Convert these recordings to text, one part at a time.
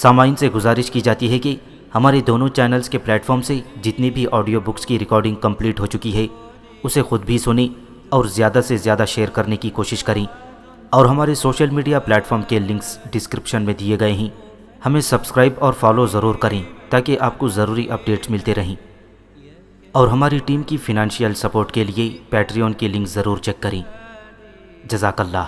سامعین سے گزارش کی جاتی ہے کہ ہمارے دونوں چینلز کے پلیٹ فارم سے جتنی بھی آڈیو بکس کی ریکارڈنگ کمپلیٹ ہو چکی ہے اسے خود بھی سنیں اور زیادہ سے زیادہ شیئر کرنے کی کوشش کریں، اور ہمارے سوشل میڈیا پلیٹ فارم کے لنکس ڈسکرپشن میں دیے گئے ہیں۔ ہمیں سبسکرائب اور فالو ضرور کریں تاکہ آپ کو ضروری اپڈیٹس ملتے رہیں، اور ہماری ٹیم کی فنانشیل سپورٹ کے لیے پیٹریون کے لنک ضرور چیک کریں۔ جزاک اللہ۔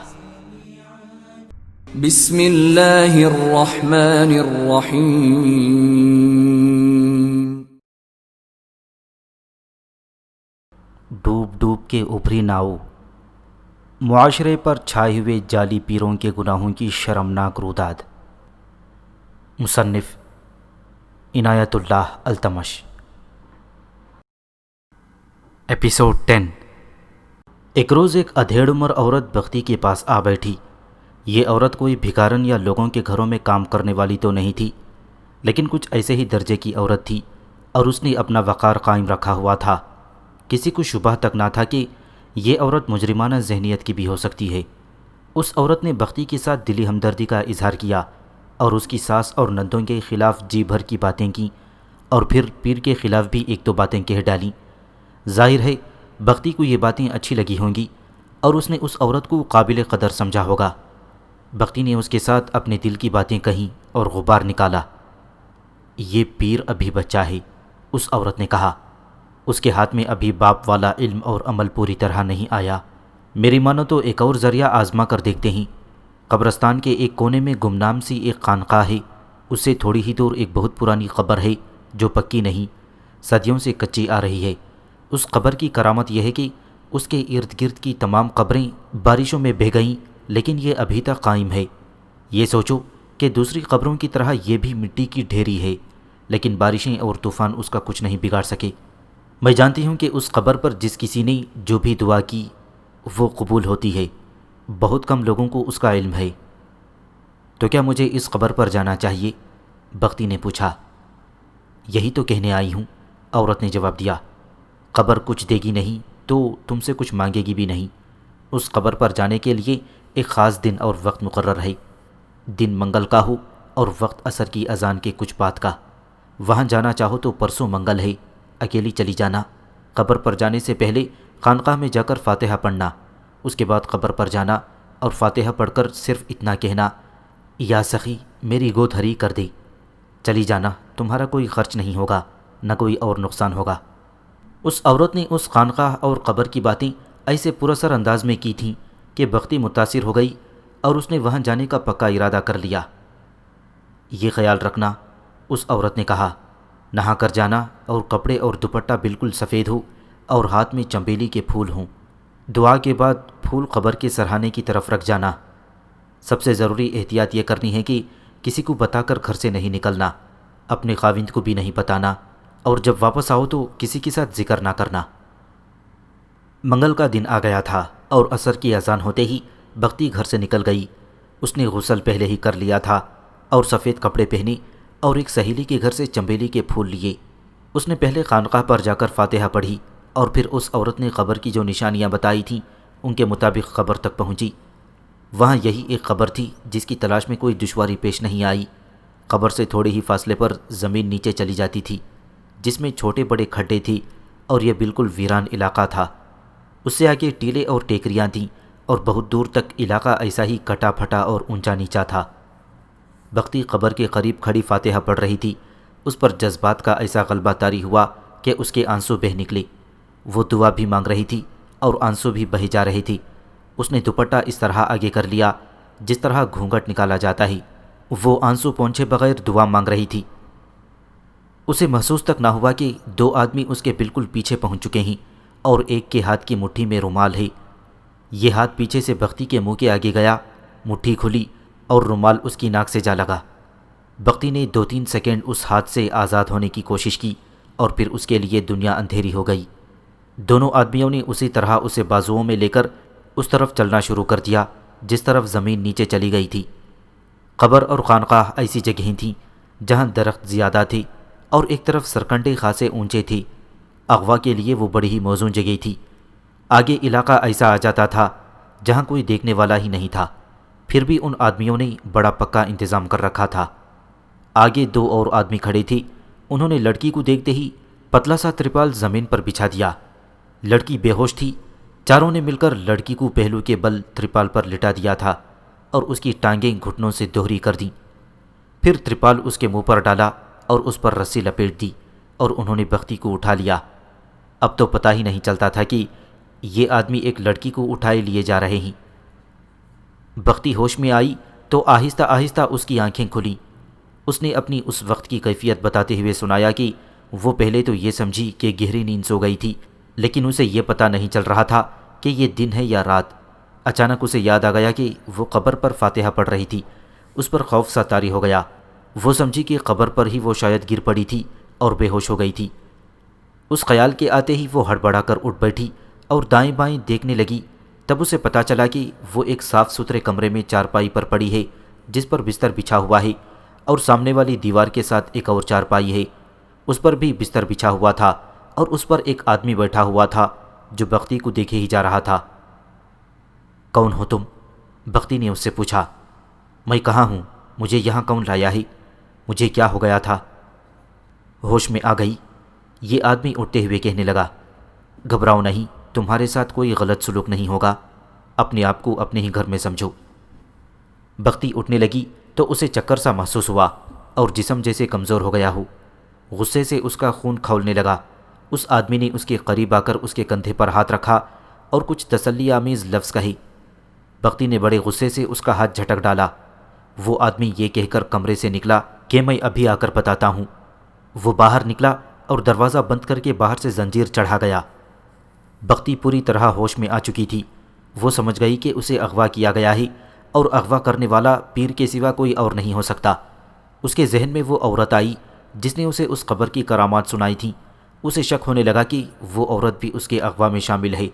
بسم اللہ الرحمن الرحیم۔ ڈوب ڈوب کے ابھری ناؤ، معاشرے پر چھائے ہوئے جعلی پیروں کے گناہوں کی شرمناک روداد۔ مصنف عنایت اللہ التمش۔ ایپیسوڈ 10۔ ایک روز ایک ادھیڑ عمر عورت بختی کے پاس آ بیٹھی۔ یہ عورت کوئی بھکارن یا لوگوں کے گھروں میں کام کرنے والی تو نہیں تھی، لیکن کچھ ایسے ہی درجے کی عورت تھی، اور اس نے اپنا وقار قائم رکھا ہوا تھا۔ کسی کو شبہ تک نہ تھا کہ یہ عورت مجرمانہ ذہنیت کی بھی ہو سکتی ہے۔ اس عورت نے بختی کے ساتھ دلی ہمدردی کا اظہار کیا اور اس کی ساس اور نندوں کے خلاف جی بھر کی باتیں کیں، اور پھر پیر کے خلاف بھی ایک دو باتیں کہہ ڈالیں۔ ظاہر ہے بختی کو یہ باتیں اچھی لگی ہوں گی اور اس نے اس عورت کو قابل قدر سمجھا ہوگا۔ بختی نے اس کے ساتھ اپنے دل کی باتیں کہیں اور غبار نکالا۔ یہ پیر ابھی بچہ ہے، اس عورت نے کہا۔ اس کے ہاتھ میں ابھی باپ والا علم اور عمل پوری طرح نہیں آیا۔ میری مانو تو ایک اور ذریعہ آزما کر دیکھتے ہیں۔ قبرستان کے ایک کونے میں گمنام سی ایک خانقاہ ہے، اس سے تھوڑی ہی دور ایک بہت پرانی قبر ہے جو پکی نہیں، صدیوں سے کچی آ رہی ہے۔ اس قبر کی کرامت یہ ہے کہ اس کے ارد گرد کی تمام قبریں بارشوں میں بہہ گئیں، لیکن یہ ابھی تک قائم ہے۔ یہ سوچو کہ دوسری قبروں کی طرح یہ بھی مٹی کی ڈھیری ہے، لیکن بارشیں اور طوفان اس کا کچھ نہیں بگاڑ سکے۔ میں جانتی ہوں کہ اس قبر پر جس کسی نے جو بھی دعا کی وہ قبول ہوتی ہے، بہت کم لوگوں کو اس کا علم ہے۔ تو کیا مجھے اس قبر پر جانا چاہیے؟ بختی نے پوچھا۔ یہی تو کہنے آئی ہوں، عورت نے جواب دیا۔ قبر کچھ دے گی نہیں تو تم سے کچھ مانگے گی بھی نہیں۔ اس قبر پر جانے کے لیے ایک خاص دن اور وقت مقرر ہے۔ دن منگل کا ہو اور وقت عصر کی اذان کے کچھ بعد کا۔ وہاں جانا چاہو تو پرسوں منگل ہے، اکیلی چلی جانا۔ قبر پر جانے سے پہلے خانقاہ میں جا کر فاتحہ پڑھنا، اس کے بعد قبر پر جانا اور فاتحہ پڑھ کر صرف اتنا کہنا، یا سخی میری گود ہری کر دے۔ چلی جانا، تمہارا کوئی خرچ نہیں ہوگا، نہ کوئی اور نقصان ہوگا۔ اس عورت نے اس خانقاہ اور قبر کی باتیں ایسے پراثر انداز میں کی تھیں کہ بختی متاثر ہو گئی اور اس نے وہاں جانے کا پکا ارادہ کر لیا۔ یہ خیال رکھنا، اس عورت نے کہا، نہا کر جانا اور کپڑے اور دوپٹہ بالکل سفید ہو اور ہاتھ میں چنبیلی کے پھول ہوں۔ دعا کے بعد پھول قبر کے سرہانے کی طرف رکھ جانا۔ سب سے ضروری احتیاط یہ کرنی ہے کہ کسی کو بتا کر گھر سے نہیں نکلنا، اپنے خاوند کو بھی نہیں بتانا، اور جب واپس آؤ تو کسی کے ساتھ ذکر نہ کرنا۔ منگل کا دن آ گیا تھا اور عصر کی اذان ہوتے ہی بختی گھر سے نکل گئی۔ اس نے غسل پہلے ہی کر لیا تھا اور سفید کپڑے پہنے اور ایک سہیلی کے گھر سے چنبیلی کے پھول لیے۔ اس نے پہلے خانقاہ پر جا کر فاتحہ پڑھی اور پھر اس عورت نے قبر کی جو نشانیاں بتائی تھیں ان کے مطابق قبر تک پہنچی۔ وہاں یہی ایک قبر تھی جس کی تلاش میں کوئی دشواری پیش نہیں آئی۔ قبر سے تھوڑے ہی فاصلے پر زمین نیچے چلی جاتی تھی، جس میں چھوٹے بڑے کھڈے تھی، اور یہ بالکل ویران علاقہ تھا۔ اس سے آگے ٹیلے اور ٹیکریاں تھیں اور بہت دور تک علاقہ ایسا ہی کٹا پھٹا اور اونچا نیچا تھا۔ بختی قبر کے قریب کھڑی فاتحہ پڑھ رہی تھی۔ اس پر جذبات کا ایسا غلبہ طاری ہوا کہ اس کے آنسو بہہ نکلے۔ وہ دعا بھی مانگ رہی تھی اور آنسو بھی بہے جا رہے تھی۔ اس نے دوپٹہ اس طرح آگے کر لیا جس طرح گھونگھٹ نکالا جاتا ہے۔ وہ آنسو پونچھے بغیر دعا مانگ رہی تھی۔ اسے محسوس تک نہ ہوا کہ دو آدمی اس کے بالکل پیچھے پہنچ چکے ہیں اور ایک کے ہاتھ کی مٹھی میں رومال ہے۔ یہ ہاتھ پیچھے سے بختی کے منہ کے آگے گیا، مٹھی کھلی اور رومال اس کی ناک سے جا لگا۔ بختی نے 2-3 سیکنڈ اس ہاتھ سے آزاد ہونے کی کوشش کی اور پھر اس کے لیے دنیا اندھیری ہو گئی۔ دونوں آدمیوں نے اسی طرح اسے بازوؤں میں لے کر اس طرف چلنا شروع کر دیا جس طرف زمین نیچے چلی گئی تھی۔ قبر اور خانقاہ ایسی جگہیں تھیں جہاں درخت زیادہ تھے اور ایک طرف سرکنڈے خاصے اونچے تھے۔ اغوا کے لیے وہ بڑی ہی موزوں جگہ تھی۔ آگے علاقہ ایسا آ جاتا تھا جہاں کوئی دیکھنے والا ہی نہیں تھا، پھر بھی ان آدمیوں نے بڑا پکا انتظام کر رکھا تھا۔ آگے 2 اور آدمی کھڑے تھے۔ انہوں نے لڑکی کو دیکھتے ہی پتلا سا ترپال زمین پر بچھا دیا۔ لڑکی بے ہوش تھی۔ چاروں نے مل کر لڑکی کو پہلو کے بل ترپال پر لٹا دیا تھا اور اس کی ٹانگیں گھٹنوں سے دوہری کر دیں۔ پھر ترپال اس کے منہ پر ڈالا اور اس پر رسی لپیٹ دی اور انہوں نے بختی کو اٹھا لیا۔ اب تو پتہ ہی نہیں چلتا تھا کہ یہ آدمی ایک لڑکی کو اٹھائے لیے جا رہے ہیں۔ بختی ہوش میں آئی تو آہستہ آہستہ اس کی آنکھیں کھلیں۔ اس نے اپنی اس وقت کی کیفیت بتاتے ہوئے سنایا کہ وہ پہلے تو یہ سمجھی کہ گہری نیند سو گئی تھی، لیکن اسے یہ پتہ نہیں چل رہا تھا کہ یہ دن ہے یا رات۔ اچانک اسے یاد آ گیا کہ وہ قبر پر فاتحہ پڑھ رہی تھی۔ اس پر خوف سا طاری ہو گیا۔ وہ سمجھی کہ قبر پر ہی وہ شاید گر پڑی تھی اور بے ہوش ہو گئی تھی۔ اس خیال کے آتے ہی وہ ہڑبڑا کر اٹھ بیٹھی اور دائیں بائیں دیکھنے لگی۔ تب اسے پتہ چلا کہ وہ ایک صاف ستھرے کمرے میں چارپائی پر پڑی ہے جس پر بستر بچھا ہوا ہے، اور سامنے والی دیوار کے ساتھ ایک اور چارپائی ہے، اس پر بھی بستر بچھا ہوا تھا اور اس پر ایک آدمی بیٹھا ہوا تھا جو بختی کو دیکھے ہی جا رہا تھا۔ کون ہو تم؟ بختی نے اس سے پوچھا۔ میں کہاں ہوں؟ مجھے یہاں کون لایا ہے؟ مجھے کیا ہو گیا تھا؟ ہوش میں آ گئی؟ یہ آدمی اٹھتے ہوئے کہنے لگا۔ گھبراؤ نہیں، تمہارے ساتھ کوئی غلط سلوک نہیں ہوگا، اپنے آپ کو اپنے ہی گھر میں سمجھو۔ بختی اٹھنے لگی تو اسے چکر سا محسوس ہوا اور جسم جیسے کمزور ہو گیا ہو۔ غصے سے اس کا خون کھولنے لگا۔ اس آدمی نے اس کے قریب آ کر اس کے کندھے پر ہاتھ رکھا اور کچھ تسلی آمیز لفظ کہے۔ بختی نے بڑے غصے سے اس کا ہاتھ جھٹک ڈالا۔ وہ آدمی یہ کہہ کر کمرے سے نکلا کہ میں ابھی آ کر بتاتا ہوں۔ وہ باہر نکلا اور دروازہ بند کر کے باہر سے زنجیر چڑھا گیا۔ بختی پوری طرح ہوش میں آ چکی تھی۔ وہ سمجھ گئی کہ اسے اغوا کیا گیا ہے اور اغوا کرنے والا پیر کے سوا کوئی اور نہیں ہو سکتا۔ اس کے ذہن میں وہ عورت آئی جس نے اسے اس قبر کی کرامات سنائی تھیں۔ اسے شک ہونے لگا کہ وہ عورت بھی اس کے اغوا میں شامل ہے۔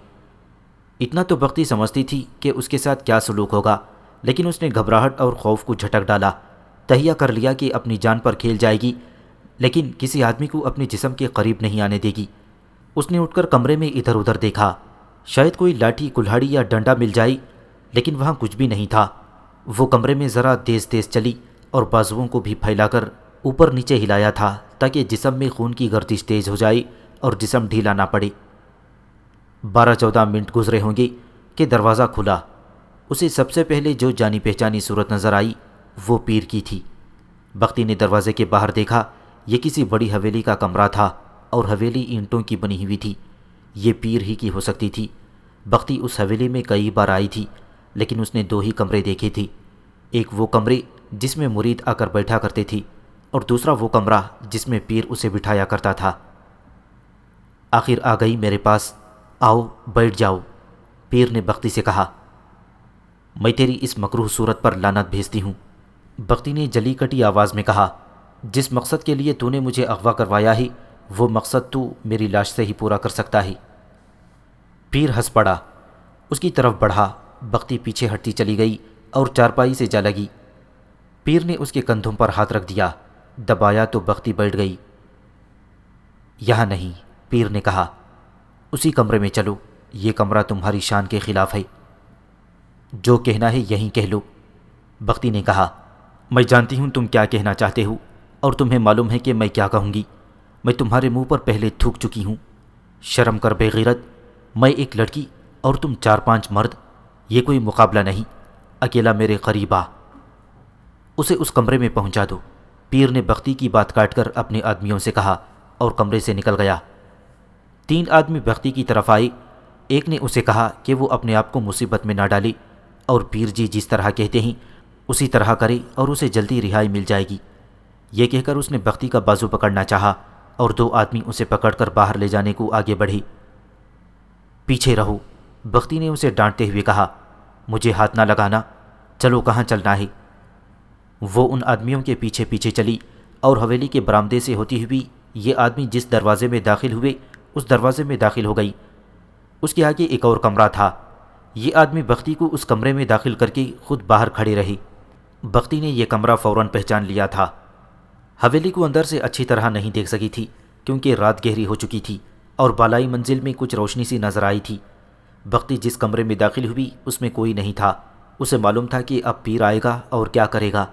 اتنا تو بختی سمجھتی تھی کہ اس کے ساتھ کیا سلوک ہوگا، لیکن اس نے گھبراہٹ اور خوف کو جھٹک ڈالا۔ تہیہ کر لیا کہ اپنی جان پر کھیل جائے گی، لیکن کسی آدمی کو اپنے جسم کے قریب نہیں آنے دے گی۔ اس نے اٹھ کر کمرے میں ادھر ادھر دیکھا، شاید کوئی لاٹھی کلہاڑی یا ڈنڈا مل جائے، لیکن وہاں کچھ بھی نہیں تھا۔ وہ کمرے میں ذرا تیز تیز چلی اور بازوؤں کو بھی پھیلا کر اوپر نیچے ہلایا تھا تاکہ جسم میں خون کی گردش تیز ہو جائے اور جسم ڈھیلا نہ پڑے۔ 12-14 منٹ گزرے ہوں گے کہ دروازہ کھلا۔ اسے سب سے پہلے جو جانی پہچانی صورت نظر آئی وہ پیر کی تھی۔ بختی نے دروازے کے باہر دیکھا۔ یہ کسی بڑی حویلی کا کمرہ تھا اور حویلی اینٹوں کی بنی ہوئی تھی۔ یہ پیر ہی کی ہو سکتی تھی۔ بختی اس حویلی میں کئی بار آئی تھی، لیکن اس نے 2 ہی کمرے دیکھے تھے۔ ایک وہ کمرے جس میں مرید آ کر بیٹھا کرتے تھی، اور دوسرا وہ کمرہ جس میں پیر اسے بٹھایا کرتا تھا۔ آخر آ گئی میرے پاس، آؤ بیٹھ جاؤ، پیر نے بختی سے کہا۔ میں تیری اس مکروہ صورت پر لعنت بھیجتی ہوں، بختی نے جلی کٹی آواز میں کہا۔ جس مقصد کے لیے تو نے مجھے اغوا کروایا ہے وہ مقصد تو میری لاش سے ہی پورا کر سکتا ہے۔ پیر ہنس پڑا، اس کی طرف بڑھا۔ بختی پیچھے ہٹتی چلی گئی اور چارپائی سے جا لگی۔ پیر نے اس کے کندھوں پر ہاتھ رکھ دیا، دبایا تو بختی بیٹھ گئی۔ یہاں نہیں، پیر نے کہا، اسی کمرے میں چلو، یہ کمرہ تمہاری شان کے خلاف ہے۔ جو کہنا ہے یہیں کہہ لو، بختی نے کہا۔ میں جانتی ہوں تم کیا کہنا چاہتے ہو اور تمہیں معلوم ہے کہ میں کیا کہوں گی۔ میں تمہارے منہ پر پہلے تھوک چکی ہوں۔ شرم کر بے غیرت، میں ایک لڑکی اور تم 4-5 مرد، یہ کوئی مقابلہ نہیں۔ اکیلا میرے قریب آ، اسے اس کمرے میں پہنچا دو، پیر نے بختی کی بات کاٹ کر اپنے آدمیوں سے کہا اور کمرے سے نکل گیا۔ 3 آدمی بختی کی طرف آئے۔ ایک نے اسے کہا کہ وہ اپنے آپ کو مصیبت میں نہ ڈالے اور پیر جی جس طرح کہتے ہیں اسی طرح کرے اور اسے جلدی رہائی مل جائے گی۔ یہ کہہ کر اس نے بختی کا بازو پکڑنا چاہا اور 2 آدمی اسے پکڑ کر باہر لے جانے کو آگے بڑھے۔ پیچھے رہو، بختی نے اسے ڈانٹتے ہوئے کہا، مجھے ہاتھ نہ لگانا، چلو کہاں چلنا ہے۔ وہ ان آدمیوں کے پیچھے پیچھے چلی اور حویلی کے برآمدے سے ہوتی ہوئی یہ آدمی جس دروازے میں داخل ہوئے اس دروازے میں داخل ہو گئی۔ اس کے آگے ایک اور کمرہ تھا۔ یہ آدمی بختی کو اس کمرے میں داخل کر کے خود باہر کھڑے رہے۔ بختی نے یہ کمرہ فوراً پہچان لیا تھا۔ حویلی کو اندر سے اچھی طرح نہیں دیکھ سکی تھی کیونکہ رات گہری ہو چکی تھی اور بالائی منزل میں کچھ روشنی سی نظر آئی تھی۔ بختی جس کمرے میں داخل ہوئی اس میں کوئی نہیں تھا۔ اسے معلوم تھا کہ اب پیر آئے گا اور کیا کرے گا۔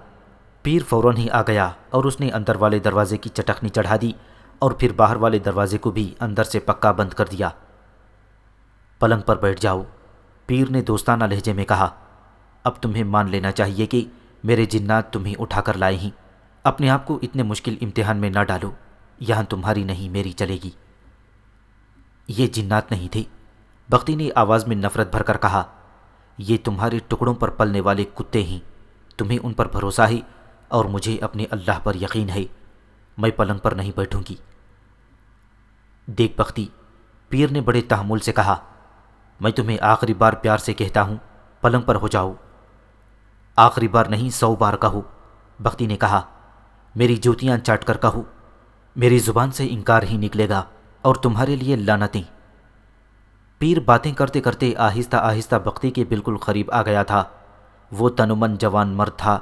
پیر فوراً ہی آ گیا اور اس نے اندر والے دروازے کی چٹکنی چڑھا دی اور پھر باہر والے دروازے کو بھی اندر سے پکا بند کر دیا۔ پلنگ پر بیٹھ جاؤ، پیر نے دوستانہ لہجے میں کہا۔ اب تمہیں مان لینا چاہیے کہ میرے جنات تمہیں اٹھا کر لائے ہیں۔ اپنے آپ کو اتنے مشکل امتحان میں نہ ڈالو، یہاں تمہاری نہیں میری چلے گی۔ یہ جنات نہیں تھے، بختی نے آواز میں نفرت بھر کر کہا۔ یہ تمہارے ٹکڑوں پر پلنے والے کتے ہیں، تمہیں ان پر بھروسہ ہے اور مجھے اپنے اللہ پر یقین ہے، میں پلنگ پر نہیں بیٹھوں گی۔ دیکھ بختی، پیر نے بڑے تحمل سے کہا، میں تمہیں آخری بار پیار سے کہتا ہوں، پلنگ پر ہو جاؤ۔ آخری بار نہیں 100 بار کہو، بختی نے کہا۔ میری جوتیاں چاٹ کر کہو، میری زبان سے انکار ہی نکلے گا اور تمہارے لیے لعنتیں۔ پیر باتیں کرتے کرتے آہستہ آہستہ بختی کے بالکل قریب آ گیا تھا۔ وہ تنومن جوان مرد تھا۔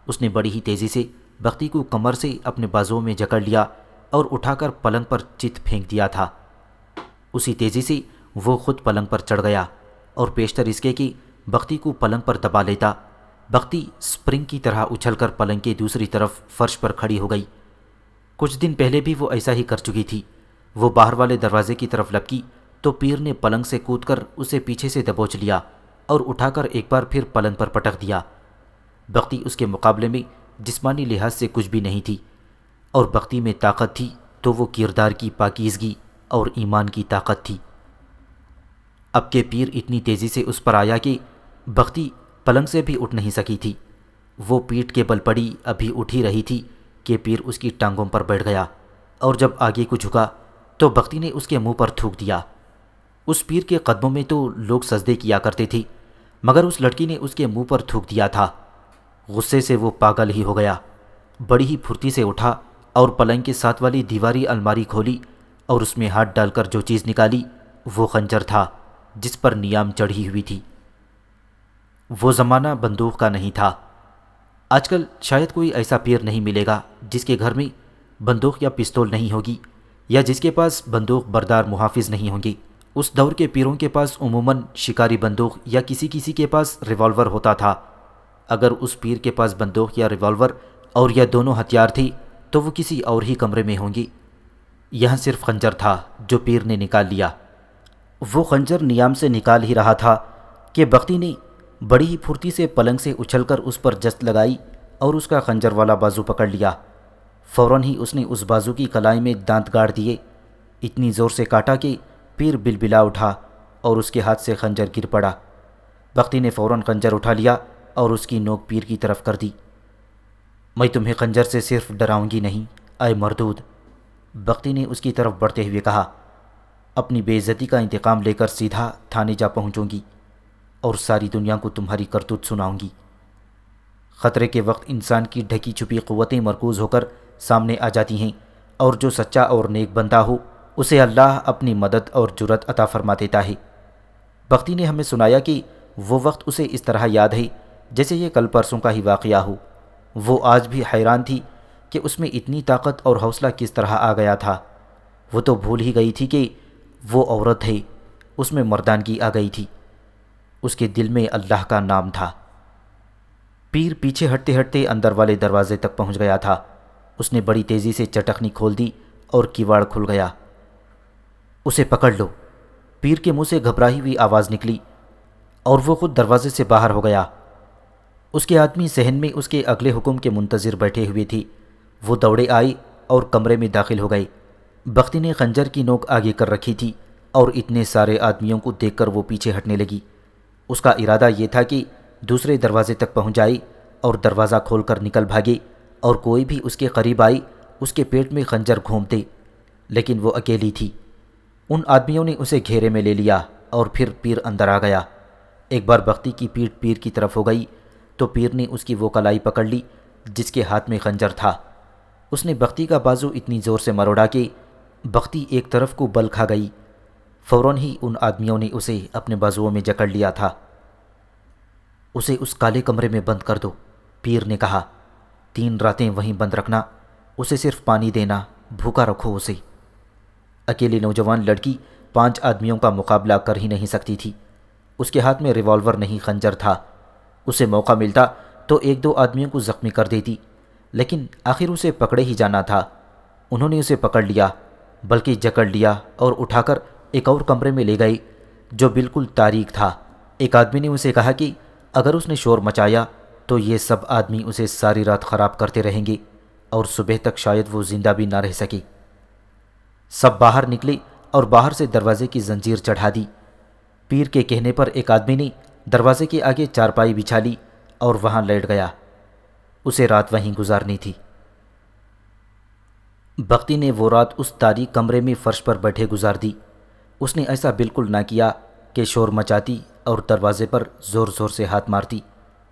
اس نے بڑی ہی تیزی سے بختی کو کمر سے اپنے بازوؤں میں جکڑ لیا اور اٹھا کر پلنگ پر چت پھینک دیا تھا۔ اسی تیزی سے وہ خود پلنگ پر چڑھ گیا اور پیشتر اس کے کہ بختی کو پلنگ پر دبا لیتا، بختی سپرنگ کی طرح اچھل کر پلنگ کے دوسری طرف فرش پر کھڑی ہو گئی۔ کچھ دن پہلے بھی وہ ایسا ہی کر چکی تھی۔ وہ باہر والے دروازے کی طرف لپکی تو پیر نے پلنگ سے کود کر اسے پیچھے سے دبوچ لیا اور اٹھا کر ایک بار پھر پلنگ پر پٹک دیا۔ بختی اس کے مقابلے میں جسمانی لحاظ سے کچھ بھی نہیں تھی، اور بختی میں طاقت تھی تو وہ کردار کی پاکیزگی اور ایمان کی طاقت تھی۔ اب کہ پیر اتنی تیزی سے اس پر آیا کہ بختی پلنگ سے بھی اٹھ نہیں سکی تھی۔ وہ پیٹھ کے بل پڑی ابھی اٹھ ہی رہی تھی کہ پیر اس کی ٹانگوں پر بیٹھ گیا، اور جب آگے کو جھکا تو بختی نے اس کے منہ پر تھوک دیا۔ اس پیر کے قدموں میں تو لوگ سجدے کیا کرتے تھے، مگر اس لڑکی نے اس کے منہ پر تھوک دیا تھا۔ غصے سے وہ پاگل ہی ہو گیا، بڑی ہی پھرتی سے اٹھا اور پلنگ کے ساتھ والی دیواری الماری کھولی اور اس میں ہاتھ ڈال کر جو چیز نکالی وہ خنجر تھا جس پر نیام چڑھی ہوئی تھی۔ وہ زمانہ بندوق کا نہیں تھا۔ آج کل شاید کوئی ایسا پیر نہیں ملے گا جس کے گھر میں بندوق یا پستول نہیں ہوگی، یا جس کے پاس بندوق بردار محافظ نہیں ہوں گے۔ اس دور کے پیروں کے پاس عموماً شکاری بندوق یا کسی کے پاس ریوالور ہوتا تھا۔ اگر اس پیر کے پاس بندوق یا ریوالور اور یا دونوں ہتھیار تھے تو وہ کسی اور ہی کمرے میں ہوں گے۔ یہاں صرف خنجر تھا جو پیر نے نکال لیا۔ وہ خنجر نیام سے نکال ہی رہا تھا کہ بختی نے بڑی ہی پھرتی سے پلنگ سے اچھل کر اس پر جست لگائی اور اس کا خنجر والا بازو پکڑ لیا۔ فوراً ہی اس نے اس بازو کی کلائی میں دانت گاڑ دیے، اتنی زور سے کاٹا کہ پیر بلبلا اٹھا اور اس کے ہاتھ سے خنجر گر پڑا۔ بختی نے فوراً خنجر اٹھا لیا اور اس کی نوک پیر کی طرف کر دی۔ میں تمہیں خنجر سے صرف ڈراؤں گی نہیں، اے مردود، بختی نے اس کی طرف بڑھتے ہوئے کہا۔ اپنی بے عزتی کا انتقام لے کر سیدھا تھانے جا پہنچوں گی اور ساری دنیا کو تمہاری کرتوت سناؤں گی۔ خطرے کے وقت انسان کی ڈھکی چھپی قوتیں مرکوز ہو کر سامنے آ جاتی ہیں، اور جو سچا اور نیک بندہ ہو اسے اللہ اپنی مدد اور جرأت عطا فرما دیتا ہے۔ بختی نے ہمیں سنایا کہ وہ وقت اسے اس طرح یاد ہے جیسے یہ کل پرسوں کا ہی واقعہ ہو۔ وہ آج بھی حیران تھی کہ اس میں اتنی طاقت اور حوصلہ کس طرح آ گیا تھا۔ وہ تو بھول ہی گئی تھی کہ وہ عورت ہے، اس میں مردانگی آ گئی تھی، اس کے دل میں اللہ کا نام تھا۔ پیر پیچھے ہٹتے ہٹتے اندر والے دروازے تک پہنچ گیا تھا۔ اس نے بڑی تیزی سے چٹکنی کھول دی اور کیواڑ کھل گیا۔ اسے پکڑ لو، پیر کے منہ سے گھبرائی ہوئی آواز نکلی اور وہ خود دروازے سے باہر ہو گیا۔ اس کے آدمی صحن میں اس کے اگلے حکم کے منتظر بیٹھے ہوئے تھے۔ وہ دوڑے آئے اور کمرے میں داخل ہو گئے۔ بختی نے خنجر کی نوک آگے کر رکھی تھی اور اتنے سارے آدمیوں کو دیکھ کر وہ پیچھے ہٹنے لگی۔ اس کا ارادہ یہ تھا کہ دوسرے دروازے تک پہنچ جائے اور دروازہ کھول کر نکل بھاگے، اور کوئی بھی اس کے قریب آئی اس کے پیٹ میں خنجر گھونپ دے، لیکن وہ اکیلی تھی۔ ان آدمیوں نے اسے گھیرے میں لے لیا اور پھر پیر اندر آ گیا۔ ایک بار بختی کی پیٹھ پیر کی طرف ہو گئی تو پیر نے اس کی وہ کلائی پکڑ لی جس کے ہاتھ میں خنجر تھا۔ اس نے بختی کا بازو اتنی زور سے مروڑا کہ بختی ایک طرف کو بل کھا گئی۔ فوراً ہی ان آدمیوں نے اسے اپنے بازوؤں میں جکڑ لیا تھا۔ اسے اس کالے کمرے میں بند کر دو، پیر نے کہا۔ 3 راتیں وہیں بند رکھنا، اسے صرف پانی دینا، بھوکا رکھو اسے۔ اکیلی نوجوان لڑکی 5 آدمیوں کا مقابلہ کر ہی نہیں سکتی تھی۔ اس کے ہاتھ میں ریوالور نہیں خنجر تھا۔ اسے موقع ملتا تو 1-2 آدمیوں کو زخمی کر دیتی، لیکن آخر اسے پکڑے ہی جانا تھا۔ انہوں نے اسے پکڑ لیا، بلکہ جکڑ لیا اور اٹھا کر ایک اور کمرے میں لے گئے جو بالکل تاریک تھا۔ ایک آدمی نے اسے کہا کہ اگر اس نے شور مچایا تو یہ سب آدمی اسے ساری رات خراب کرتے رہیں گے اور صبح تک شاید وہ زندہ بھی نہ رہ سکے۔ سب باہر نکلے اور باہر سے دروازے کی زنجیر چڑھا دی۔ پیر کے کہنے پر ایک آدمی نے دروازے کے آگے چارپائی بچھا لی اور وہاں لیٹ گیا۔ اسے رات وہیں گزارنی تھی۔ بختی نے وہ رات اس تاریک کمرے میں فرش پر بیٹھے گزار دی۔ اس نے ایسا بالکل نہ کیا کہ شور مچاتی اور دروازے پر زور زور سے ہاتھ مارتی۔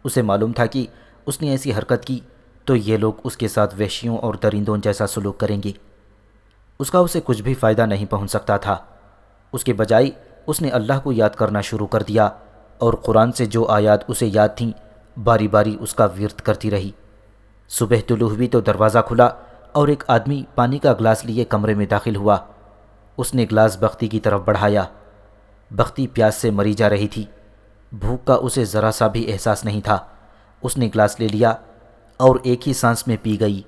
اسے معلوم تھا کہ اس نے ایسی حرکت کی تو یہ لوگ اس کے ساتھ وحشیوں اور درندوں جیسا سلوک کریں گے۔ اس کا اسے کچھ بھی فائدہ نہیں پہنچ سکتا تھا۔ اس کے بجائے اس نے اللہ کو یاد کرنا شروع کر دیا اور قرآن سے جو آیات اسے یاد تھیں باری باری اس کا ورد کرتی رہی۔ صبح طلوع ہوئی تو دروازہ کھلا اور ایک آدمی پانی کا گلاس لیے کمرے میں داخل ہوا۔ اس نے گلاس بختی کی طرف بڑھایا۔ بختی پیاس سے مری جا رہی تھی۔ بھوک کا اسے ذرا سا بھی احساس نہیں تھا۔ اس نے گلاس لے لیا اور ایک ہی سانس میں پی گئی۔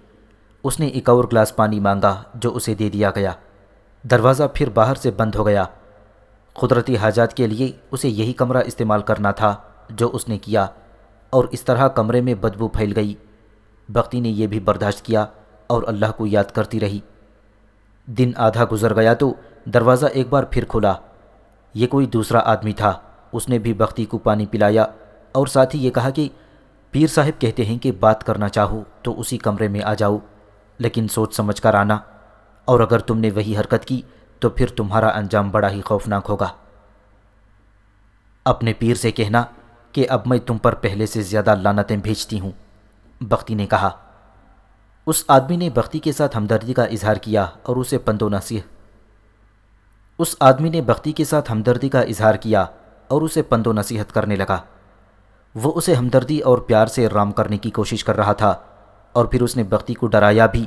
اس نے ایک اور گلاس پانی مانگا جو اسے دے دیا گیا۔ دروازہ پھر باہر سے بند ہو گیا۔ قدرتی حاجات کے لیے اسے یہی کمرہ استعمال کرنا تھا جو اس نے کیا، اور اس طرح کمرے میں بدبو پھیل گئی۔ بختی نے یہ بھی برداشت کیا اور اللہ کو یاد کرتی رہی۔ دن آدھا گزر گیا تو دروازہ ایک بار پھر کھلا۔ یہ کوئی دوسرا آدمی تھا۔ اس نے بھی بختی کو پانی پلایا اور ساتھ ہی یہ کہا کہ پیر صاحب کہتے ہیں کہ بات کرنا چاہو تو اسی کمرے میں آ جاؤ، لیکن سوچ سمجھ کر آنا، اور اگر تم نے وہی حرکت کی تو پھر تمہارا انجام بڑا ہی خوفناک ہوگا۔ اپنے پیر سے کہنا کہ اب میں تم پر پہلے سے زیادہ لعنتیں بھیجتی ہوں، بختی نے کہا۔ اس آدمی نے بختی کے ساتھ ہمدردی کا اظہار کیا اور اسے پند و نصیحت کرنے لگا۔ وہ اسے ہمدردی اور پیار سے رام کرنے کی کوشش کر رہا تھا، اور پھر اس نے بختی کو ڈرایا بھی،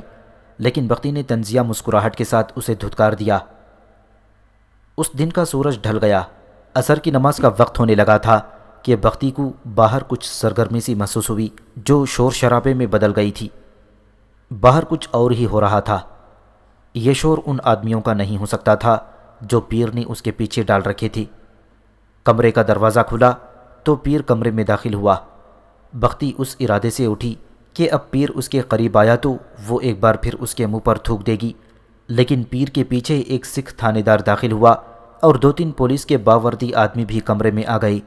لیکن بختی نے طنزیہ مسکراہٹ کے ساتھ اسے دھتکار دیا۔ اس دن کا سورج ڈھل گیا۔ عصر کی نماز کا وقت ہونے لگا تھا کہ بختی کو باہر کچھ سرگرمی سی محسوس ہوئی جو شور شرابے میں بدل گئی تھی۔ باہر کچھ اور ہی ہو رہا تھا۔ یہ شور ان آدمیوں کا نہیں ہو سکتا تھا جو پیر نے اس کے پیچھے ڈال رکھے تھے۔ کمرے کا دروازہ کھلا تو پیر کمرے میں داخل ہوا۔ بختی اس ارادے سے اٹھی کہ اب پیر اس کے قریب آیا تو وہ ایک بار پھر اس کے منہ پر تھوک دے گی، لیکن پیر کے پیچھے ایک سکھ تھانے دار داخل ہوا اور 2-3 پولیس کے باوردی آدمی بھی کمرے میں آ گئے۔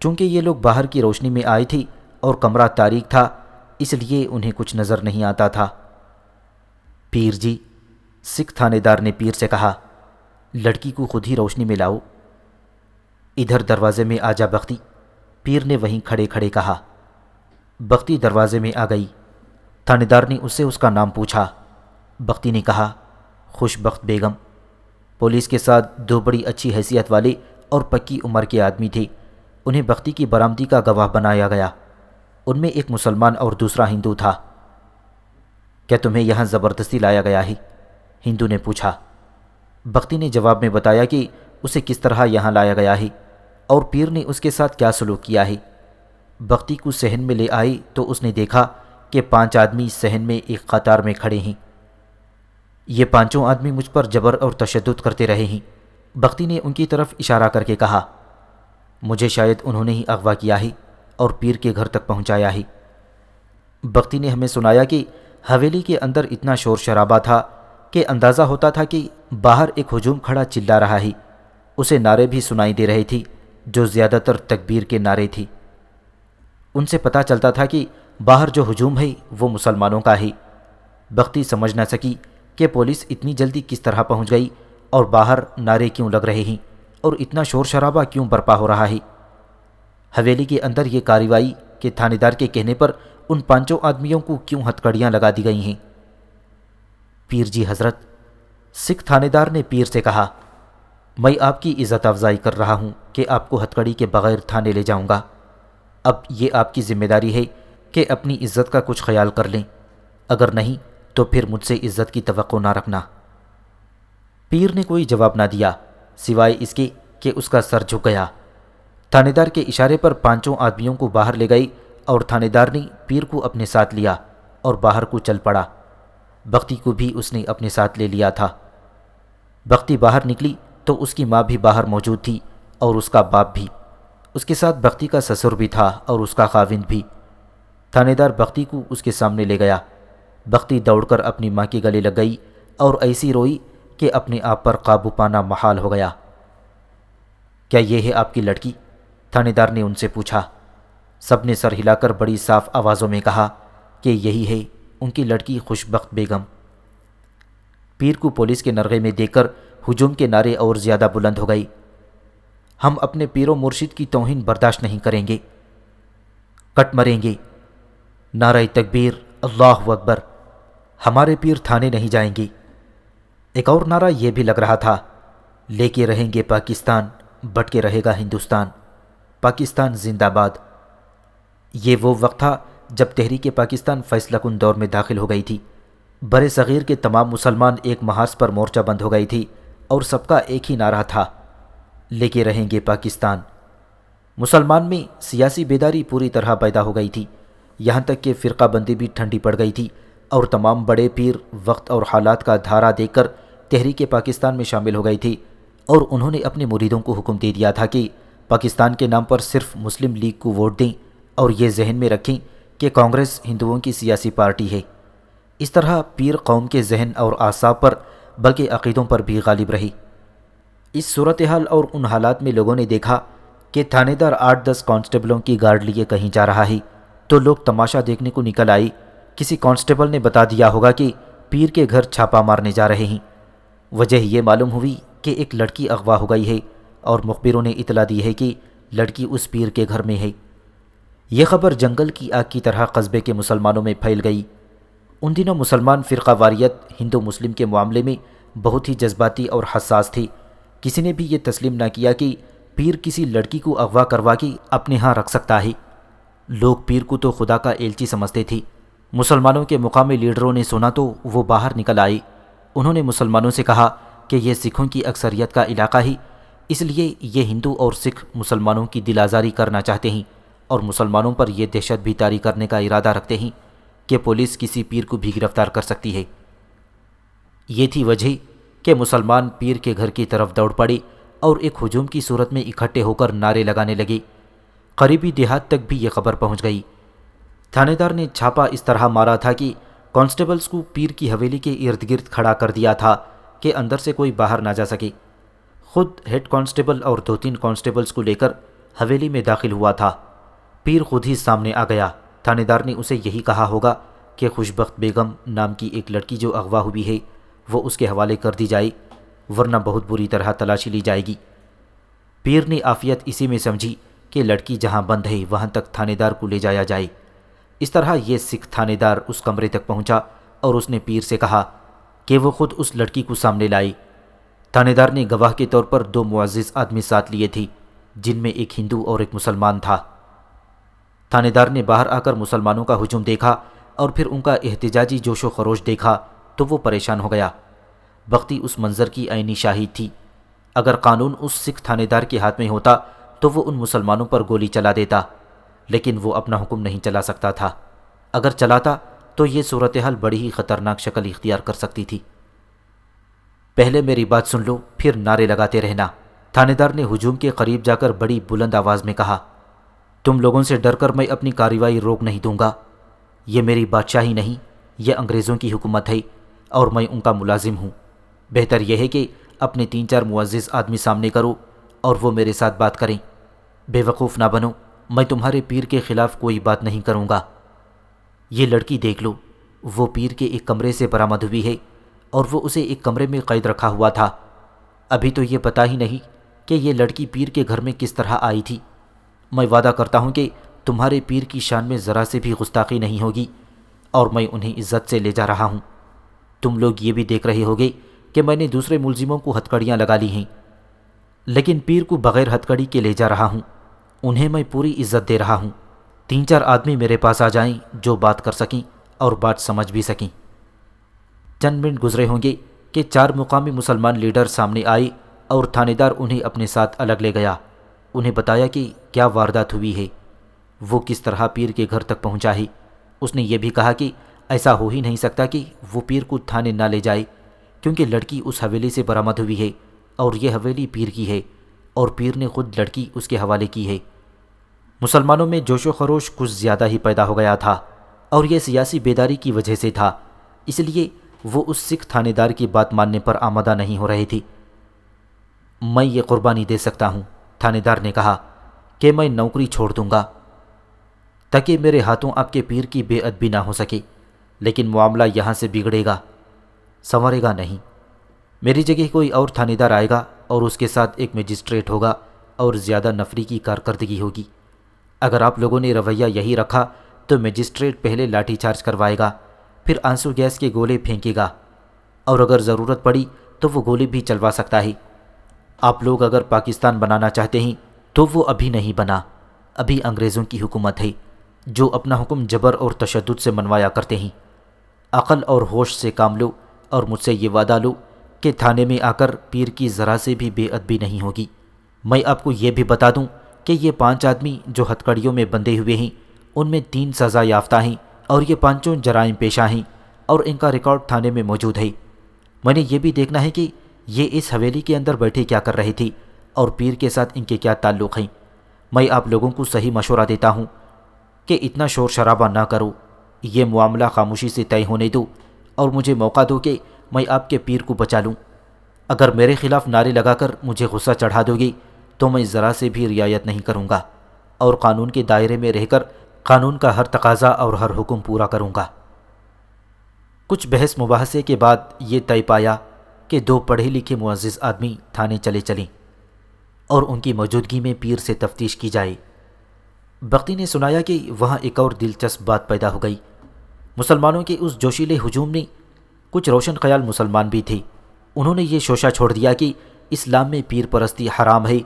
چونکہ یہ لوگ باہر کی روشنی میں آئے تھے اور کمرہ تاریک تھا، اس لیے انہیں کچھ نظر نہیں آتا تھا۔ پیر جی، سکھ تھانے دار نے پیر سے کہا، لڑکی کو خود ہی روشنی میں لاؤ۔ ادھر دروازے میں آ جا بختی، پیر نے وہیں کھڑے کھڑے کہا۔ بختی دروازے میں آ گئی۔ تھانے دار نے اس سے اس کا نام پوچھا۔ بختی نے کہا، خوش بخت بیگم۔ پولیس کے ساتھ 2 بڑی اچھی حیثیت والے اور پکی عمر کے آدمی تھے۔ انہیں بختی کی برآمدی کا گواہ بنایا گیا۔ ان میں ایک مسلمان اور دوسرا ہندو تھا۔ کیا تمہیں یہاں زبردستی لایا گیا ہے؟ ہندو نے پوچھا۔ بختی نے جواب میں بتایا کہ اسے کس طرح یہاں لایا گیا ہے اور پیر نے اس کے ساتھ کیا سلوک کیا ہے۔ بختی کو صحن میں لے آئی تو اس نے دیکھا کہ 5 آدمی صحن میں ایک قطار میں کھڑے ہیں۔ یہ 5 آدمی مجھ پر جبر اور تشدد کرتے رہے ہیں۔ بختی نے ان کی طرف اشارہ کر کے کہا، مجھے شاید انہوں نے ہی اغوا کیا ہے اور پیر کے گھر تک پہنچایا ہے۔ بختی نے ہمیں سنایا کہ حویلی کے اندر اتنا شور شرابہ تھا کہ اندازہ ہوتا تھا کہ باہر ایک ہجوم کھڑا چلا رہا ہے۔ اسے نعرے بھی سنائی دے رہے تھے جو زیادہ تر تکبیر کے نعرے تھے۔ ان سے پتہ چلتا تھا کہ باہر جو ہجوم ہے وہ مسلمانوں کا ہے۔ بختی سمجھ نہ سکی کہ پولیس اتنی جلدی کس طرح پہنچ گئی اور باہر نعرے کیوں لگ رہے ہیں اور اتنا شور شرابہ کیوں برپا ہو رہا ہے۔ حویلی کے اندر یہ کارروائی کہ تھانے دار کے کہنے پر ان 5 آدمیوں کو کیوں ہتکڑیاں لگا دی گئی ہیں؟ پیر جی حضرت، سکھ تھانے دار نے پیر سے کہا، میں آپ کی عزت افزائی کر رہا ہوں کہ آپ کو ہتکڑی کے بغیر تھانے لے جاؤں گا۔ اب یہ آپ کی ذمہ داری ہے کہ اپنی عزت کا کچھ خیال کر لیں، اگر نہیں تو پھر مجھ سے عزت کی توقع نہ رکھنا۔ پیر نے کوئی جواب نہ دیا سوائے اس کے کہ اس کا سر جھک گیا۔ تھانے دار کے اشارے پر 5 آدمیوں کو باہر لے گئی اور تھانے دار نے پیر کو اپنے ساتھ لیا۔ اور باہر کو چل پڑا۔ بختی کو بھی اس نے اپنے ساتھ لے لیا تھا۔ بختی باہر نکلی تو اس کی ماں بھی باہر موجود تھی اور اس کا باپ بھی۔ اس کے ساتھ بختی کا سسر بھی تھا اور اس کا خاوند بھی۔ تھانے دار بختی کو اس کے سامنے لے گیا۔ بختی دوڑ کر اپنی ماں کے گلے لگ گئی اور ایسی روئی کہ اپنے آپ پر قابو پانا محال ہو گیا۔ کیا یہ ہے آپ کی لڑکی؟ تھانے دار نے ان سے پوچھا۔ سب نے سر ہلا کر بڑی صاف آوازوں میں کہا کہ یہی ہے ان کی لڑکی خوشبخت بیگم۔ پیر کو پولیس کے نرغے میں دیکھ کر ہجوم کے نعرے اور زیادہ بلند ہو گئی۔ ہم اپنے پیر و مرشد کی توہین برداشت نہیں کریں گے، کٹ مریں گے۔ نعرہ تکبیر، اللہ اکبر، ہمارے پیر تھانے نہیں جائیں گے۔ ایک اور نعرہ یہ بھی لگ رہا تھا، لے کے رہیں گے پاکستان، بٹ کے رہے گا ہندوستان، پاکستان زندہ باد۔ یہ وہ وقت تھا جب تحریک پاکستان فیصلہ کن دور میں داخل ہو گئی تھی۔ بر صغیر کے تمام مسلمان ایک محاذ پر مورچہ بند ہو گئی تھی اور سب کا ایک ہی نعرہ تھا، لے کے رہیں گے پاکستان۔ مسلمان میں سیاسی بیداری پوری طرح پیدا ہو گئی تھی، یہاں تک کہ فرقہ بندی بھی ٹھنڈی پڑ گئی تھی اور تمام بڑے پیر وقت اور حالات کا دھارا دیکھ کر تحریک پاکستان میں شامل ہو گئی تھی، اور انہوں نے اپنے مریدوں کو حکم دے دیا تھا کہ پاکستان کے نام پر صرف مسلم لیگ کو ووٹ دیں اور یہ ذہن میں رکھیں کہ کانگریس ہندوؤں کی سیاسی پارٹی ہے۔ اس طرح پیر قوم کے ذہن اور اعصاب پر بلکہ عقیدوں پر بھی غالب رہی۔ اس صورتحال اور ان حالات میں لوگوں نے دیکھا کہ تھانے دار 8-10 کانسٹیبلوں کی گارڈ لیے کہیں جا رہا ہے تو لوگ تماشا دیکھنے کو نکل آئے۔ کسی کانسٹیبل نے بتا دیا ہوگا کہ پیر کے گھر چھاپا مارنے جا رہے ہیں۔ وجہ یہ معلوم ہوئی کہ ایک لڑکی اغوا ہو گئی ہے اور مخبروں نے اطلاع دی ہے کہ لڑکی اس پیر کے گھر میں ہے۔ یہ خبر جنگل کی آگ کی طرح قصبے کے مسلمانوں میں پھیل گئی۔ ان دنوں مسلمان فرقہ واریت ہندو مسلم کے معاملے میں بہت ہی جذباتی اور حساس تھے۔ کسی نے بھی یہ تسلیم نہ کیا کہ پیر کسی لڑکی کو اغوا کروا کے اپنے ہاں رکھ سکتا ہے۔ لوگ پیر کو تو خدا کا ایلچی سمجھتے تھے۔ مسلمانوں کے مقامی لیڈروں نے سنا تو وہ باہر نکل آئے۔ انہوں نے مسلمانوں سے کہا کہ یہ سکھوں کی اکثریت کا علاقہ ہے، اس لیے یہ ہندو اور سکھ مسلمانوں کی دل آزاری کرنا چاہتے ہیں اور مسلمانوں پر یہ دہشت بھی طاری کرنے کا ارادہ رکھتے ہیں کہ پولیس کسی پیر کو بھی گرفتار کر سکتی ہے۔ یہ تھی وجہ کہ مسلمان پیر کے گھر کی طرف دوڑ پڑے اور ایک ہجوم کی صورت میں اکٹھے ہو کر نعرے لگانے لگے۔ قریبی دیہات تک بھی یہ خبر پہنچ گئی۔ تھانے دار نے چھاپا اس طرح مارا تھا کہ کانسٹیبلز کو پیر کی حویلی کے ارد گرد کھڑا کر دیا تھا کہ اندر سے کوئی باہر نہ جا سکے۔ خود ہیڈ کانسٹیبل اور 2-3 کانسٹیبلز کو لے کر حویلی میں داخل ہوا تھا۔ پیر خود ہی سامنے آ گیا۔ تھانے دار نے اسے یہی کہا ہوگا کہ خوشبخت بیگم نام کی ایک لڑکی جو اغوا ہوئی ہے وہ اس کے حوالے کر دی جائے، ورنہ بہت بری طرح تلاشی لی جائے گی۔ پیر نے عافیت اسی میں سمجھی کہ لڑکی جہاں بند ہے وہاں تک تھانے دار کو لے جایا جائے۔ اس طرح یہ سکھ تھانے دار اس کمرے تک پہنچا اور اس نے پیر سے کہا کہ وہ خود اس لڑکی کو سامنے لائے۔ تھانے دار نے گواہ کے طور پر 2 معزز آدمی ساتھ لیے تھے، جن میں ایک ہندو اور ایک مسلمان تھا۔ تھانے دار نے باہر آ کر مسلمانوں کا ہجوم دیکھا اور پھر ان کا احتجاجی جوش و خروش دیکھا تو وہ پریشان ہو گیا۔ بختی اس منظر کی عینی شاہد تھی۔ اگر قانون اس سکھ تھانے دار کے ہاتھ میں ہوتا تو وہ ان مسلمانوں پر گولی چلا دیتا، لیکن وہ اپنا حکم نہیں چلا سکتا تھا۔ اگر چلاتا تو یہ صورتحال بڑی ہی خطرناک شکل اختیار کر سکتی تھی۔ پہلے میری بات سن لو، پھر نعرے لگاتے رہنا، تھانے دار نے ہجوم کے قریب جا کر بڑی بلند آواز میں کہا۔ تم لوگوں سے ڈر کر میں اپنی کارروائی روک نہیں دوں گا۔ یہ میری بادشاہی نہیں، یہ انگریزوں کی حکومت ہے اور میں ان کا ملازم ہوں۔ بہتر یہ ہے کہ اپنے 3-4 معزز آدمی سامنے کرو اور وہ میرے ساتھ بات کریں۔ بے وقوف نہ بنو، میں تمہارے پیر کے خلاف کوئی بات نہیں کروں گا۔ یہ لڑکی دیکھ لو، وہ پیر کے ایک کمرے سے برآمد ہوئی ہے اور وہ اسے ایک کمرے میں قید رکھا ہوا تھا۔ ابھی تو یہ پتہ ہی نہیں کہ یہ لڑکی پیر کے گھر میں کس طرح آئی تھی۔ میں وعدہ کرتا ہوں کہ تمہارے پیر کی شان میں ذرا سے بھی گستاخی نہیں ہوگی اور میں انہیں عزت سے لے جا رہا ہوں۔ تم لوگ یہ بھی دیکھ رہے ہوگے کہ میں نے دوسرے ملزموں کو ہتھکڑیاں لگا لی ہیں، لیکن پیر کو بغیر ہتھکڑی کے لے جا رہا ہوں۔ انہیں میں پوری عزت دے رہا ہوں۔ 3-4 آدمی میرے پاس آ جائیں جو بات کر سکیں اور بات سمجھ بھی سکیں۔ چند منٹ گزرے ہوں گے کہ 4 مقامی مسلمان لیڈر سامنے آئے اور تھانے دار انہیں اپنے ساتھ الگ لے گیا۔ انہیں بتایا کہ کیا واردات ہوئی ہے، وہ کس طرح پیر کے گھر تک پہنچا ہے۔ اس نے یہ بھی کہا کہ ایسا ہو ہی نہیں سکتا کہ وہ پیر کو تھانے نہ لے جائے، کیونکہ لڑکی اس حویلی سے برآمد ہوئی ہے اور یہ حویلی پیر کی ہے، اور پیر نے خود لڑکی اس کے حوالے کی ہے۔ مسلمانوں میں جوش و خروش کچھ زیادہ ہی پیدا ہو گیا تھا، اور یہ سیاسی بیداری کی وجہ سے تھا، اس لیے وہ اس سکھ تھانے دار کی بات ماننے پر آمادہ نہیں ہو رہی تھی۔ میں یہ قربانی دے سکتا ہوں، تھانے دار نے کہا، کہ میں نوکری چھوڑ دوں گا تاکہ میرے ہاتھوں آپ کے پیر کی بے ادبی نہ ہو سکے، لیکن معاملہ یہاں سے بگڑے گا، سنورے گا نہیں۔ میری جگہ کوئی اور تھانے دار آئے گا اور اس کے ساتھ ایک مجسٹریٹ ہوگا اور زیادہ نفری کی کارکردگی ہوگی۔ اگر آپ لوگوں نے رویہ یہی رکھا تو مجسٹریٹ پہلے لاٹھی چارج کروائے گا، پھر آنسو گیس کے گولے پھینکے گا، اور اگر ضرورت پڑی تو وہ گولے بھی چلوا سکتا ہے۔ آپ لوگ اگر پاکستان بنانا چاہتے ہیں تو وہ ابھی نہیں بنا، ابھی انگریزوں کی حکومت ہے جو اپنا حکم جبر اور تشدد سے منوایا کرتے ہیں۔ عقل اور ہوش سے کام لو اور مجھ سے یہ وعدہ لو کہ تھانے میں آ کر پیر کی ذرا سے بھی بے ادبی نہیں ہوگی۔ میں آپ کو یہ بھی بتا دوں کہ یہ 5 آدمی جو ہتھکڑیوں میں بندھے ہوئے ہیں، ان میں 3 سزا یافتہ ہیں اور یہ 5 جرائم پیشہ ہیں، اور ان کا ریکارڈ تھانے میں موجود ہے۔ میں نے یہ بھی دیکھنا ہے کہ یہ اس حویلی کے اندر بیٹھے کیا کر رہے تھی اور پیر کے ساتھ ان کے کیا تعلق ہیں۔ میں آپ لوگوں کو صحیح مشورہ دیتا ہوں کہ اتنا شور شرابہ نہ کرو، یہ معاملہ خاموشی سے طے ہونے دو اور مجھے موقع دو کہ میں آپ کے پیر کو بچا لوں۔ اگر میرے خلاف نعرے لگا کر مجھے غصہ چڑھا دو گے تو میں ذرا سے بھی رعایت نہیں کروں گا، اور قانون کے دائرے میں رہ کر قانون کا ہر تقاضا اور ہر حکم پورا کروں گا۔ کچھ بحث مباحثے کے بعد یہ طے پایا کہ 2 پڑھے لکھے معزز آدمی تھانے چلیں اور ان کی موجودگی میں پیر سے تفتیش کی جائے۔ بختی نے سنایا کہ وہاں ایک اور دلچسپ بات پیدا ہو گئی۔ مسلمانوں کے اس جوشیلے ہجوم نے کچھ روشن خیال مسلمان بھی تھے، انہوں نے یہ شوشہ چھوڑ دیا کہ اسلام میں پیر پرستی حرام ہے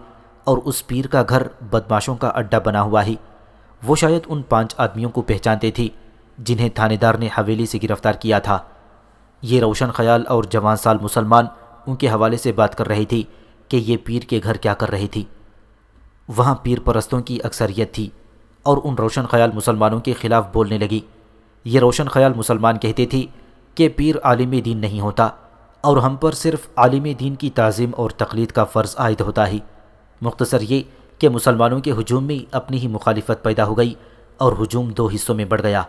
اور اس پیر کا گھر بدماشوں کا اڈا بنا ہوا ہے۔ وہ شاید ان 5 آدمیوں کو پہچانتے تھے جنہیں تھانے دار نے حویلی سے گرفتار کیا تھا۔ یہ روشن خیال اور جوان سال مسلمان ان کے حوالے سے بات کر رہے تھے کہ یہ پیر کے گھر کیا کر رہی تھی۔ وہاں پیر پرستوں کی اکثریت تھی اور ان روشن خیال مسلمانوں کے خلاف بولنے لگی۔ یہ روشن خیال مسلمان کہتے تھے کہ پیر عالم دین نہیں ہوتا اور ہم پر صرف عالم دین کی تعظیم اور تقلید کا فرض عائد ہوتا ہے۔ مختصر یہ کہ مسلمانوں کے ہجوم میں اپنی ہی مخالفت پیدا ہو گئی اور ہجوم 2 حصوں میں بڑھ گیا۔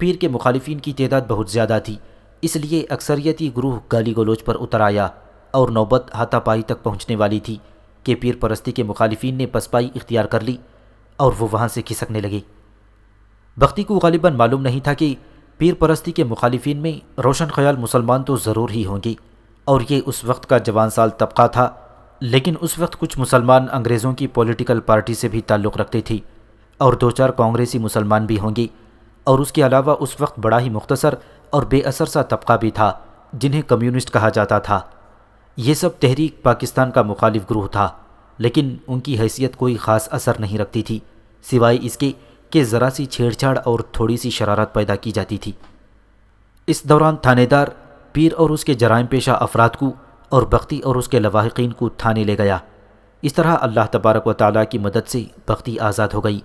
پیر کے مخالفین کی تعداد بہت زیادہ تھی، اس لیے اکثریتی گروہ گالی گلوچ پر اتر آیا اور نوبت ہاتھا پائی تک پہنچنے والی تھی کہ پیر پرستی کے مخالفین نے پسپائی اختیار کر لی اور وہ وہاں سے کھسکنے لگے۔ بختی کو غالباً معلوم نہیں تھا کہ پیر پرستی کے مخالفین میں روشن خیال مسلمان تو ضرور ہی ہوں گے، اور یہ اس وقت کا جوان سال طبقہ تھا، لیکن اس وقت کچھ مسلمان انگریزوں کی پولیٹیکل پارٹی سے بھی تعلق رکھتے تھے اور 2-4 کانگریسی مسلمان بھی ہوں گے، اور اس کے علاوہ اس وقت بڑا ہی مختصر اور بے اثر سا طبقہ بھی تھا جنہیں کمیونسٹ کہا جاتا تھا۔ یہ سب تحریک پاکستان کا مخالف گروہ تھا، لیکن ان کی حیثیت کوئی خاص اثر نہیں رکھتی تھی، سوائے اس کے کہ ذرا سی چھیڑ چھاڑ اور تھوڑی سی شرارت پیدا کی جاتی تھی۔ اس دوران تھانے دار پیر اور اس کے جرائم پیشہ افراد کو اور بختی اور اس کے لواحقین کو تھانے لے گیا۔ اس طرح اللہ تبارک و تعالیٰ کی مدد سے بختی آزاد ہو گئی،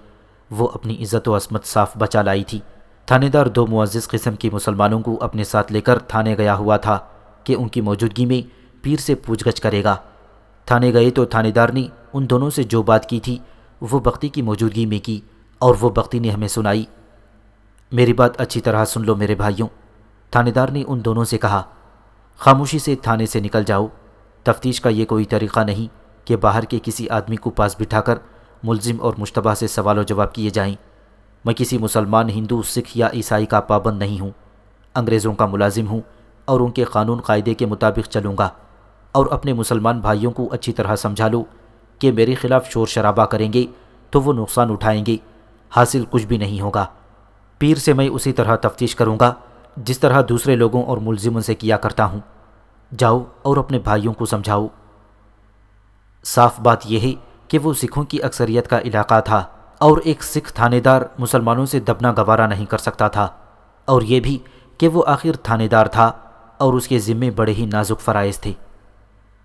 وہ اپنی عزت و عصمت صاف بچا لائی تھی۔ تھانے دار 2 معزز قسم کے مسلمانوں کو اپنے ساتھ لے کر تھانے گیا ہوا تھا کہ ان کی موجودگی میں پیر سے پوچھ گچھ کرے گا۔ تھانے گئے تو تھانے دار نے ان دونوں سے جو بات کی تھی وہ بختی کی موجودگی میں کی، اور وہ بختی نے ہمیں سنائی۔ میری بات اچھی طرح سن لو میرے بھائیوں، تھانے دار نے ان دونوں سے کہا، خاموشی سے تھانے سے نکل جاؤ۔ تفتیش کا یہ کوئی طریقہ نہیں کہ باہر کے کسی آدمی کو پاس بٹھا کر ملزم اور مشتبہ سے سوال و جواب کیے جائیں۔ میں کسی مسلمان، ہندو، سکھ یا عیسائی کا پابند نہیں ہوں، انگریزوں کا ملازم ہوں اور ان کے قانون قاعدے کے مطابق چلوں گا، اور اپنے مسلمان بھائیوں کو اچھی طرح سمجھا لو کہ میرے خلاف شور شرابہ کریں گے تو وہ نقصان اٹھائیں گے، حاصل کچھ بھی نہیں ہوگا۔ پیر سے میں اسی طرح تفتیش کروں گا جس طرح دوسرے لوگوں اور ملزموں سے کیا کرتا ہوں۔ جاؤ اور اپنے بھائیوں کو سمجھاؤ۔ صاف بات یہ ہے کہ وہ سکھوں کی اکثریت کا علاقہ تھا اور ایک سکھ تھانے دار مسلمانوں سے دبنا گوارا نہیں کر سکتا تھا، اور یہ بھی کہ وہ آخر تھانے دار تھا اور اس کے ذمے بڑے ہی نازک فرائض تھے۔